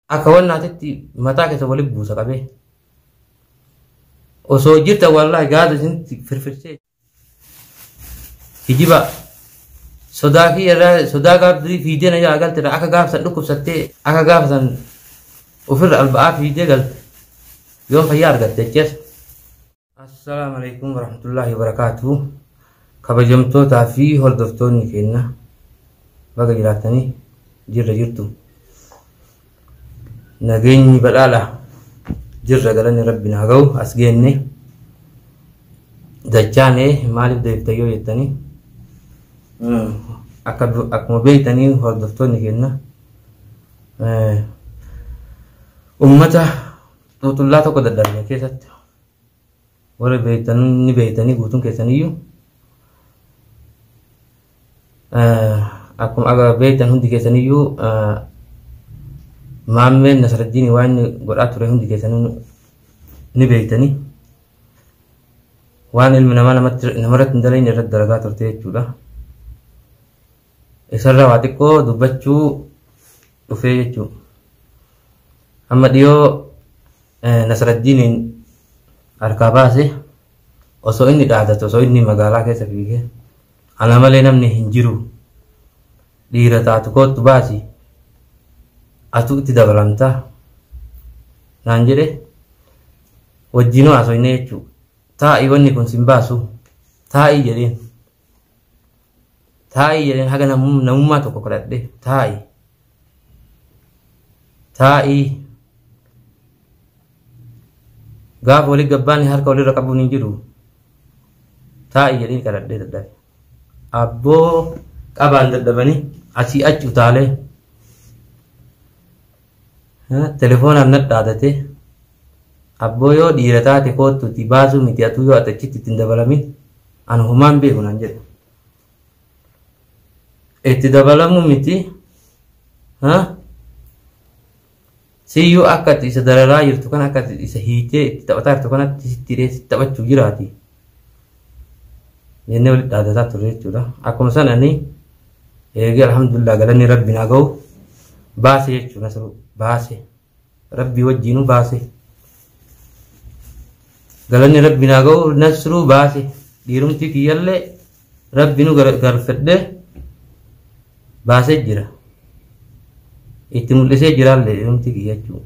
akka wannaatitti mataa keessa walitti buusa qabee osoo jirta wallahi gaada isinitti firfirsee hijiba sodaa kiyya sodaa gaabdii fiidee na jala galte akka gaafsan dhukkubsattee akka gaafsan ofirra alba'aa fiidee galte yoon fayyaa argatte jechuudha. Assalaamu alaikum warahmatullahi wabarakatuh. Kabajamtootaa fi hordoftoonni keenya baga jiraatanii jirtu. Nageenyi badhaadha jirra galanni rabbi naa ga'u as geenne dachaane maaliif deebitayyoo jettanii akkuma beektanii hordoftoonni keenya ummata xuuxullaa tokko daddarbe keessatti warra beektanii beektanii guutuun keessaniyyuu akkuma beektan hundi keessaniyyuu Muhammad Nasruddin waan godhaa ture hundi keessanii ni beektanii waan ilmi namaa namarratti hin dalagne irratti dalagaa turte jechuudha. Isarraa waa xiqqoo dubbachuu dhufee jechuudha. Amma dhiyoo Nasruddin harkaa baase osoo inni dhaadatu osoo inni magaalaa keessa fiigee ana malee namni hin jiru dhiira taatu kootu baasi atu itti dabalamta naan jedhe wajjinoo haasofne jechuudha. Taa'ii wanni kun sin baasu taa'ii jedheen haga namummaa tokko kadhadhe taa'ii gaafa walii gabbaanni harka walirra qabuun hin jiru taa'ii jedheen kadhadhe dadhabe abboo qabaan dadhabanii asii achi utaalee telefoonaan nadhaadate abboo yoo dhiira taate kootutti baasuu miti atuu yoo atachitti ittiin dabalamin an humaan beeku naan jedhe itti dabalamu miti siyyuu akka ati isa dararaa jirtu kan akka ati isa hiitee itti taphataa jirtu kanatti sitti hidhee sitti taphachuu jiraati jennee walitti dhaadataa turre jechuudha. Akkuma sanani eegee alhamdulillah galanni rabbi naa ga'u baase jechuudha. Baase rabbi wajjinu baase galanni rabbi naa ga'u nasruu baase dhiirumti kiyyallee rabbi nu garfedhe baasee jira itti mul'isee jiraallee dhiirumti kiyya jechuudha.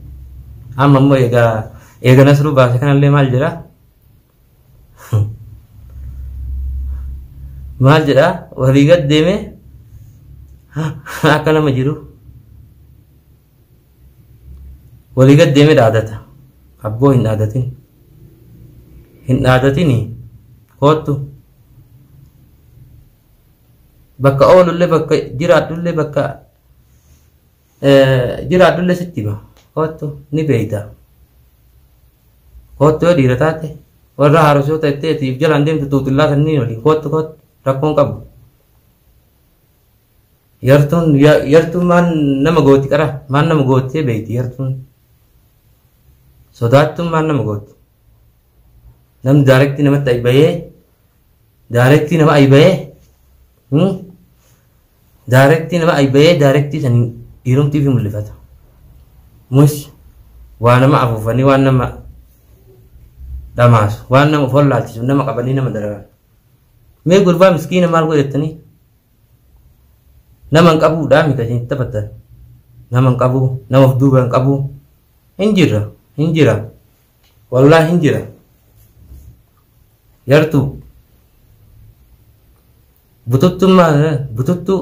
Amma immoo eega nasruu baase kanallee maal jedha maal jedha walii gad deeme akka nama jiru walii gad deeme dhaadata abboo hin dhaadatin kootu bakka oolullee bakka jiraadhullee bakka jiraadhullee sitti hima kootu ni beeyta kootu yoo dhiira taate warra haarosoo ta'eetiif jalaan deemtu tuutullaa sanniin waliin kootu rakkoon qabu yartuun maan nama gooti qara maan nama gootee beeyti yartuun sodaattuun maan nama gooti namni daarektii namatti aybayee daarektii nama aybayee daarektii sanii dhiirumtiif mul'ifata mus waa nama afuufanii waan nama dhamaasu waan nama follaalchisu nama qabanii nama dararan mee gurbaa miskiina maal godhettanii nama hin qabuudhaa mika isin taphatan nama hin qabu nama of duuba hin qabu hin jira wallaahi hin jira yartuu bututtuu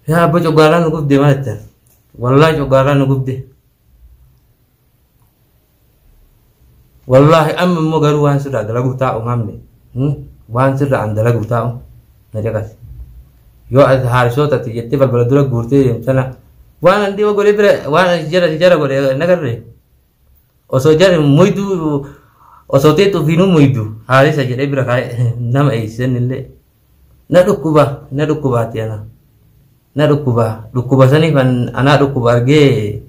yaa abba coggaaraa nu gubde maal jettan wallaahi coggaaraa nu gubde wallahi amma immoo garuu waan sirraa dalaguu taa'u maamne waan sirraa an dalaguu taa'u na caqas yoo ati haarisootatti jettee balbala dura guurtee deemtana waan an dhiyoo godhee bira waan jara godhe nagarre osoo jara muyduu osoo teetu fiinuu muyduu haarisa jedhee bira kaa'e nama eeysisan illee na dhukkubaatti ana na dhukkuba saniif anaa dhukkuba argee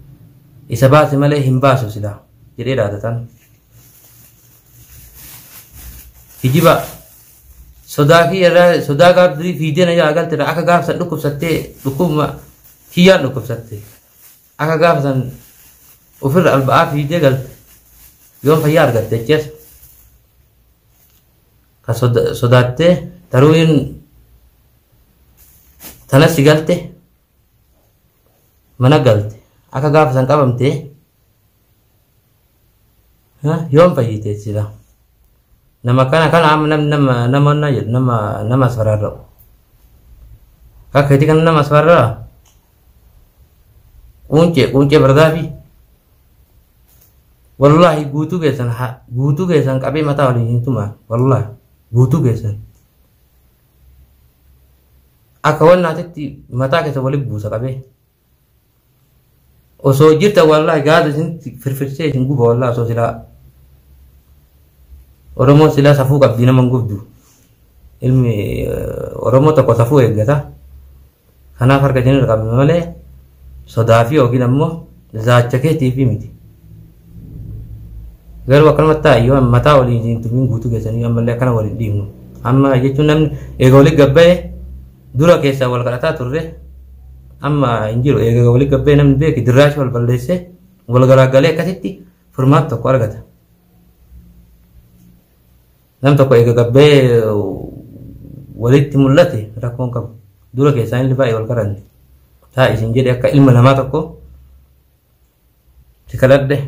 isa baase malee hin baasu sila jedhee dhaadatan hijiba sodaa kiyya sodaa gaaf durii fiidee na yaa galte akka gaaf san dhukkubsattee dhukkubuma kiyyaan dhukkubsatte akka gaaf san ofirra alba'aa fiidee galte yoon fayyaa argatte jechuudha. Ka sodaattee taruun tanas si galte mana galte akka gaafa san qabamtee yoon fayyite sila nama kana nama asfararra'u akka itti kan nama asfarraa quncee bardaafi wallahi guutuu keessan qabee mataa waliin hin tumaa wallahi guutuu keessan akka wannaatitti mataa keessa waliin buusa qabee osoo jirta wallahi gaada isin firfirsee isin guba wallahi osoo silaa Oromoo silaa safuu qabdii nama gubdu ilmi Oromoo tokko safuu eeggata kanaaf harka isin irra qabne malee sodaa fi yookiin ammoo zaacha keetiifi miti garuu akkanumatti yoo mataa waliin isin tumiin guutuu keessanii ammallee akkana waliin dhiibnu amma jechuun namni eega waliin gabba'e dura keessaa wal kadhataa turre amma hin jiru eega waliin gabba'e namni beeki dirraashi wal balleesse wal garaagalee akkasitti furmaata tokko argata. Nam tokko eega gabba'e walitti mul'ate rakkoon qabu dura keessaa inni baay'ee wal qaranne taa isin jedhe akka ilma namaa tokko si kadhadhe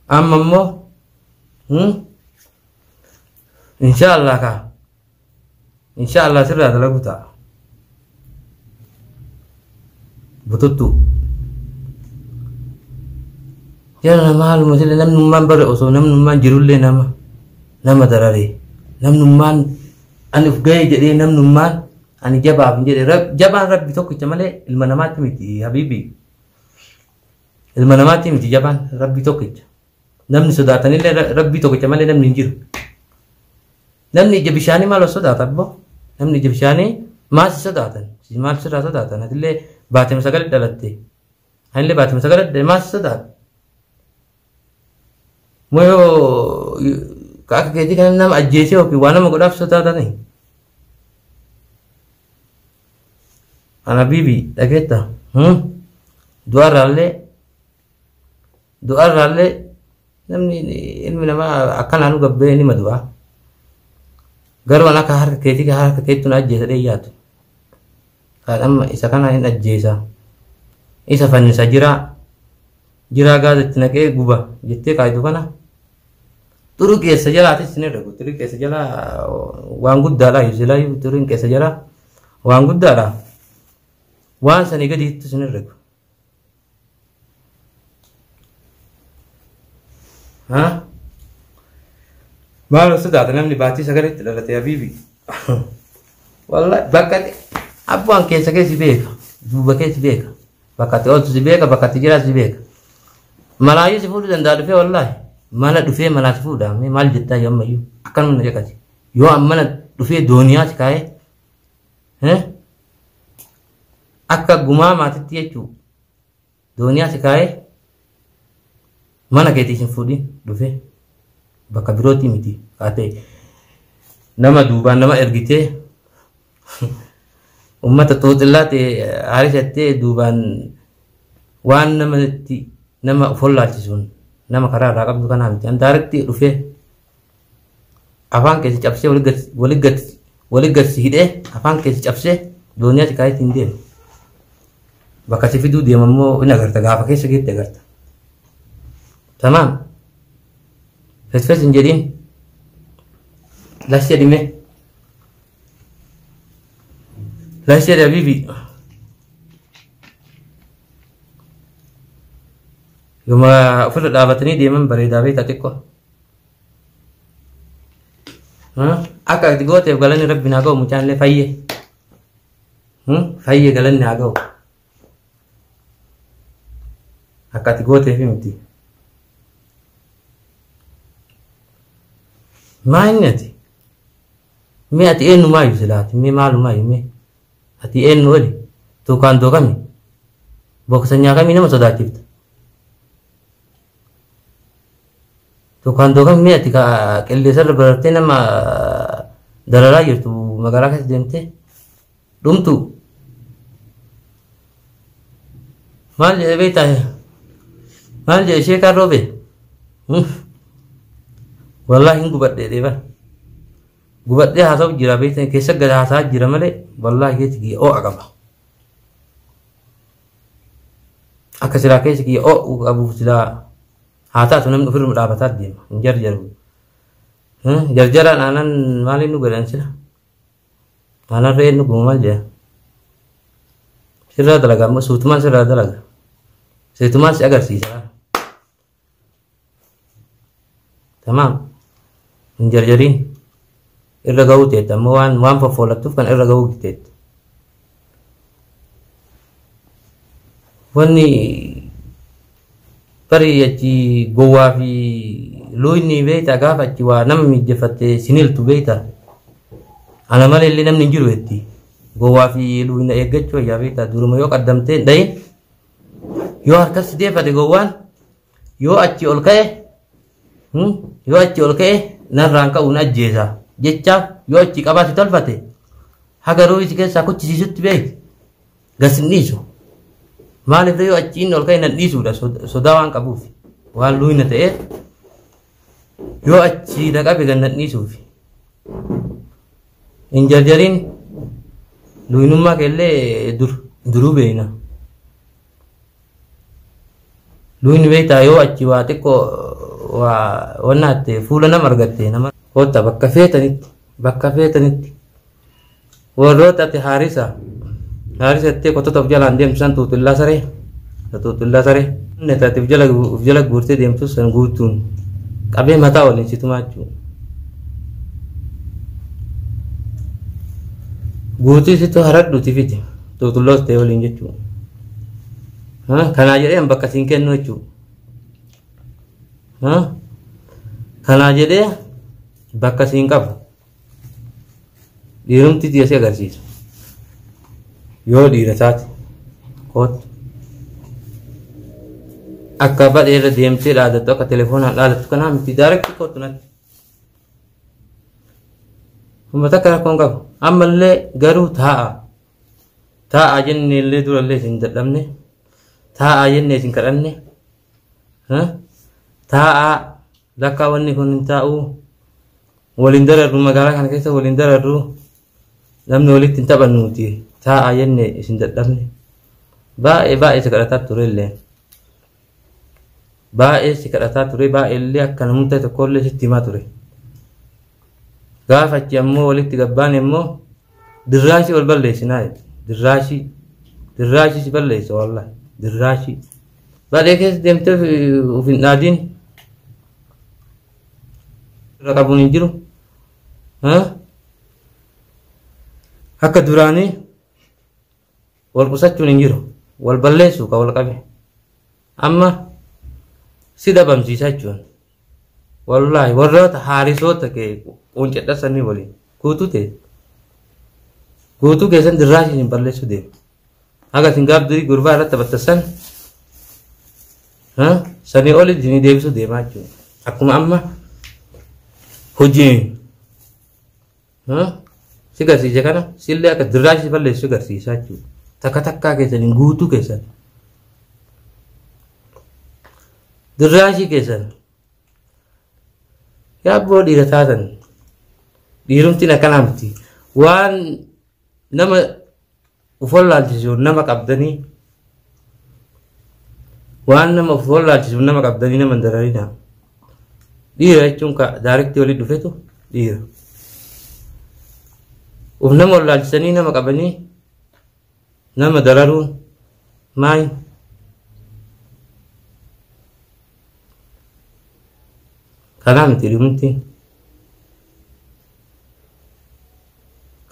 amma immoo inshallah sirraa dalagu ta'a bututtu jala maaluma sile namnummaan bare osoo namnummaan jirullee nama darare namnummaan ani uf ga'e jedhee namnummaan ani jabaaf jedhe jabaan rabbi tokkicha malee ilma namaatti miti habiibi ilma namaatti miti jabaan rabbi tokkicha namni sodaatanillee rabbi tokkicha malee namni hin jiru namni ija bishaanii maal sodaata abbo namni ija bishaanii maal sodaatan maal sirraa sodaatan atillee baatima sagalee dhalatte anillee baatima sagalee maal sodaata moyo akka keetii kan nama ajjeesee yookiin waan nama godhaaf sodaatanii ana bibi dhageetta du'arraallee namni ilmi namaa akkanaan nu gabbee ni madu'a garuu an akka harka keettuun ajjeesa dheeyyaatu kaadhamma isa kana hin ajjeesa isa fannisa jiraa gaazatti naqee guba jettee kaayitu kana turu keessa jalaatis sin ergu turu keessa jalaa waan guddaadha yusilaa turu keessa jalaa waan guddaadha waan sanii gadiitti sin ergu maal sodaata namni baatii sagaleetti dhalate habiibi wallahi bakkatti abbuaan keessa keessi beeka duuba keessi beeka bakkatti ooltu si beeka bakkatti jiraatu si beeka malaayyuu si fuudhuu danda'a dhufee wallahi mana dhufee manaa si fuudha maal jettaa yoo ammayyuu akkanuma na jeqati yoo mana dhufee dooniyaa si kaa'ee akka gumaa maatitti jechuu dooniyaa si kaa'ee mana keetii sin fuudhin dhufee bakka birootii miti kaatee nama duubaan nama ergitee ummata xuuxillaatee haarisattee duubaan waan nama follaalchisuun nama karaa irraa qabdu kanaa miti an daaretti dhufee afaan keessa cabsee walii gadsi hidhee afaan keessa cabsee dooniyaa si kaa'eetti hin deemu bakka si fiduu deemammoo in agarta gaafa keessa geetti agarta tamam fesfes hin jedhin lash jedhime lash jedhe habiibi yooma ofirra dhaabatanii deeman bareedaa beekta xiqqoo akka ati gooteef galanni rabbi naa ga'u mucaallee fayyee galanni haa ga'u akka ati gooteef miti maa inni ati mee ati eenyumaayyuu silaati mee maalumaayyuu mee ati eenyu oli tuukaan tookami boksanyaa kamii nama sodaachifta tuukaan tookami mee ati qilleensarra barartee nama dararaa jirtu magaalaa keessa deemtee dhumtu maal jedhe beektaa maal jedhe ishee kan roobe wallaahi hin gubadhee deeban gubadhee haasa'u jira beektaa keessa gad haasa'aa jira malee wallaahi keessa kiyya oo'a qaba akka silaa keessa kiyya oo'u qabuuf silaa haa taatu namni ofirra dhaabataa deema hin jarjaru jarjaraan aanan maaliin nu godhan sila aanan re'een nu gumu maal jedha sirraa dalagaa ammoo suutumaan sirraa dalaga seetumaan si agarsiisa tamaam hin jarjariin irra ga'uu teetta ammoo waan foffoolattuuf kan irra ga'uu teetta wanni bari achi gowwaa fi luyni beektaa gaafa achi waa nama mijeeffatte siniltu beektaa ana malee illee namni hin jiru jetti gowwaa fi luyna eeggachuu yaa beektaa duruma yoo qaddamtee dhayin yoo harkas deeffate gowwaan yoo achi ol ka'e narraan ka'uun ajjeesa jechaaf yoo achi qabaate tolfate haga rooyisi keessaa kuchisiisutti beekti gasin dhiisu maaliif yoo achi inni ol ka'e nan dhiisuudha sodaa waan qabuuf waan luyna ta'eef yoo achi dhaqabe gannan dhiisuuf hin jarjariin luynummaa keellee duruu beeyna luyni beektaa yoo achi waa xiqqoo waa wannaatte fuula nama argatte nama kotta bakka feetanitti warroota ati haarisa ittee qottota of jalaan deemtu san tuutullaa saree netati of jala guurtee deemtu san guutuun qabee mataa waliin situmaa jechuudha. Guutuu situ haradhuuti fiti tuutulloos ta'e waliin jechuudha. Kanaa jedhee bakka siin kennu jechuudha. Kanaa jedhee bakka siin qabu dhiirumti dhiyeessee agarsiisa. Yoo dhiira taate kootu akka badhee irra deemtee dhaadattu akka telefoonaan dhaadattu kanaa miti daarekti kootu natti. Uummata akka rakkoon qabu ammallee garuu taa'aa jennee illee durallee isin dadhabne taa'aa jennee isin kadhanne taa'aa lakkaa wanni kun hin taa'uu waliin dararru magaalaa kana keessa waliin dararru namni walitti hin taphannuuti taa'aa jennee isin dadhabne baay'ee si kadhataa ture illee baay'ee illee akka namoota tokkollee sitti himaa ture. Gaafa achi ammoo walitti gabbaan immoo dirraashii wal balleessinaa dirraashii si balleessa wallahi dirraashii baadhee keessa deemtee of hin dhaadiin irra qabuun hin jiru akka duraanii wal qusachuun hin jiru wal balleessu ka wal qabe amma si dhabamsiisaa jechuun wallahi warroota haarisoota kee quncedhasanii waliin guutuu keessan dirraashii hin balleessu deemu haga isin gaabdurii gurbaa irratti taphattassan sanii oli isinii deebisuu deemaa jechuudha akkuma amma hojiin si garsiise kana sillee akka dirraashii balleessu garsiisaa jechuudha takkaa keessaniin guutuu keessan dirraashii keessan yaabboo dhiira taatan dhiirumtiin akkanaa miti waan nama ufollaalchisu nama qabdanii nama dararina dhiira jechuun ka daarektii walii dhufetu dhiira uf nama wallaalchisanii nama qabanii nama dararuun maay kanaa miti dhiirumtiin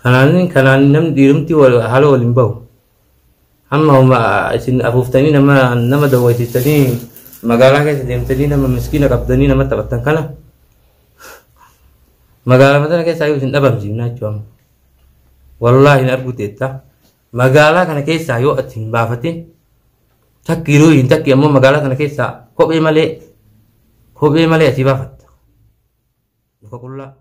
kanaan namni dhiirumtii haala waliin bahu amma isin afuuftanii nama dawwaysiistanii magaalaa keessa deemtanii nama miskiina qabdanii nama taphattan kana magaalaa sana keessaa yoo isin dhabamsiifnaa jechuudha wallaahi hin argu teetta magaalaa kana keessaa yoo ati hin baafatin takki yeroo hin takki ammoo magaalaa kana keessaa kophee malee asii baafatta. Muka qullaa.